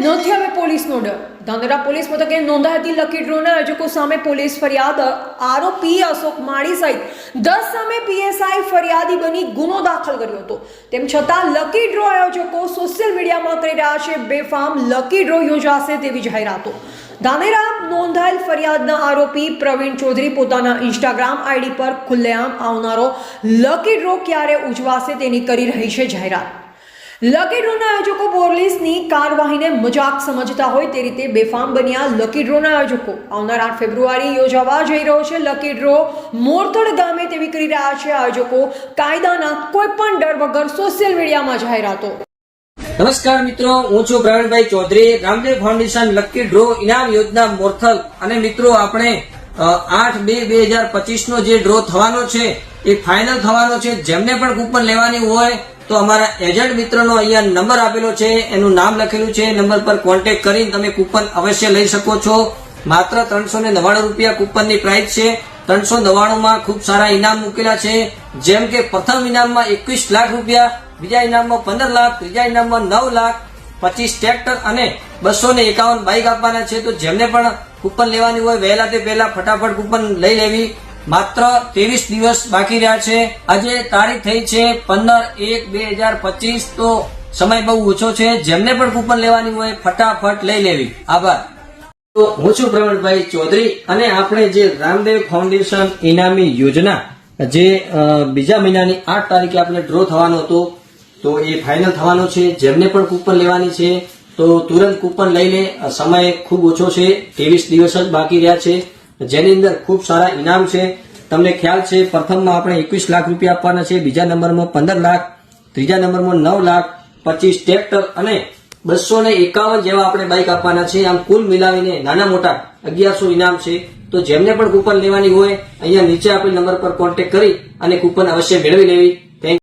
નથી હવે પોલીસનો ડર. ધાંગધ્રા પોલીસ મથકે નોંધાઈ હતી લકી ડ્રોના આયોજકો સામે પોલીસ ફરિયાદ. આરોપી અશોક માળી સહિત 10 સામે પીએસઆઈ ફરિયાદી બની ગુનો દાખલ કર્યો હતો. તેમ છતાં લકી ડ્રો આયોજકો સોશિયલ મીડિયામાં કરી રહ્યા છે બેફામ લકી ડ્રો યોજાશે તેવી જાહેરાતો. ધાનેરા નોંધાયેલ ફરિયાદના આરોપી પ્રવીણ ચૌધરી પોતાના ઇન્સ્ટાગ્રામ આઈડી પર ખુલ્લેઆમ આવનારો લકી ડ્રો ક્યારે ઉજવાશે તેની કરી રહી છે જાહેરાત. લકી ડ્રોના આયોજકો પોલીસની કાર્યવાહીને મજાક સમજતા હોય તે રીતે બેફામ બન્યા લકી ડ્રોના આયોજકો. આવનાર 8 ફેબ્રુઆરી યોજાવા જઈ રહ્યો છે લકી ડ્રો મોરતડ ગામે તેવી કરી રહ્યા છે આયોજકો. કાયદાના કોઈ પણ ડર વગર સોશિયલ મીડિયામાં જાહેરાતો. નમસ્કાર મિત્રો, હું છું Pravinbhai Chaudhari, Ramdev foundation lucky draw ઇનામ યોજના મોરથલ. અને મિત્રો આપણે 8/2/2025 નો જે ડ્રો થવાનો છે એ ફાઇનલ થવાનો છે. જેમને પણ કૂપન લેવાની હોય તો અમારા એજન્ટ મિત્રનો અહીંયા નંબર આપેલો છે, એનું નામ લખેલું છે. નંબર પર કોન્ટેક્ટ કરીને તમે કૂપન અવશ્ય લઈ શકો છો. માત્ર 399 રૂપિયા કૂપનની પ્રાઇસ છે. 399 માં ખૂબ સારા ઇનામ મૂકેલા છે, જેમ કે પ્રથમ ઇનામમાં 21 લાખ રૂપિયા, બીજા ઇનામમાં 15 લાખ, ત્રીજા ઇનામમાં 9 લાખ, 25 ટ્રેક્ટર અને 251 બાઇક આપવાના છે. તો જેમને પણ કૂપન લેવાની હોય વહેલા તે પહેલા ફટાફટ કૂપન લઈ લેવી. માત્ર 23 દિવસ બાકી રહ્યા છે. આજે તારીખ થઈ છે 15/1/2025. તો સમય બહુ ઓછો છે. જેમને પણ કૂપન લેવાની હોય ફટાફટ લઈ લેવી. આભાર. તો હું છું પ્રવીણભાઈ ચૌધરી અને આપણે જે રામદેવ ફાઉન્ડેશન ઇનામી યોજના જે બીજા મહિનાની 8 તારીખે આપણે ડ્રો થવાનો હતો તો એ ફાઇનલ થવાનો છે. જેમને પણ કૂપન લેવાની છે તો તુરંત કૂપન લઈ લે. સમય ખૂબ ઓછો છે, 23 દિવસ જ બાકી રહ્યા છે, જેની અંદર ખૂબ સારા ઇનામ છે. તમને ખ્યાલ છે પ્રથમમાં આપણે 21 લાખ રૂપિયા આપવાના છે, બીજા નંબરમાં 15 લાખ, ત્રીજા નંબરમાં 9 લાખ, 25 ટ્રેક્ટર અને 251 જેવા આપણે બાઇક આપવાના છે. આમ કુલ મિલાવીને નાના મોટા 1100 ઇનામ છે. તો જેમને પણ કૂપન લેવાની હોય અહીંયા નીચે આપેલ નંબર પર કોન્ટેક્ટ કરી અને કૂપન અવશ્ય મેળવી લેવી.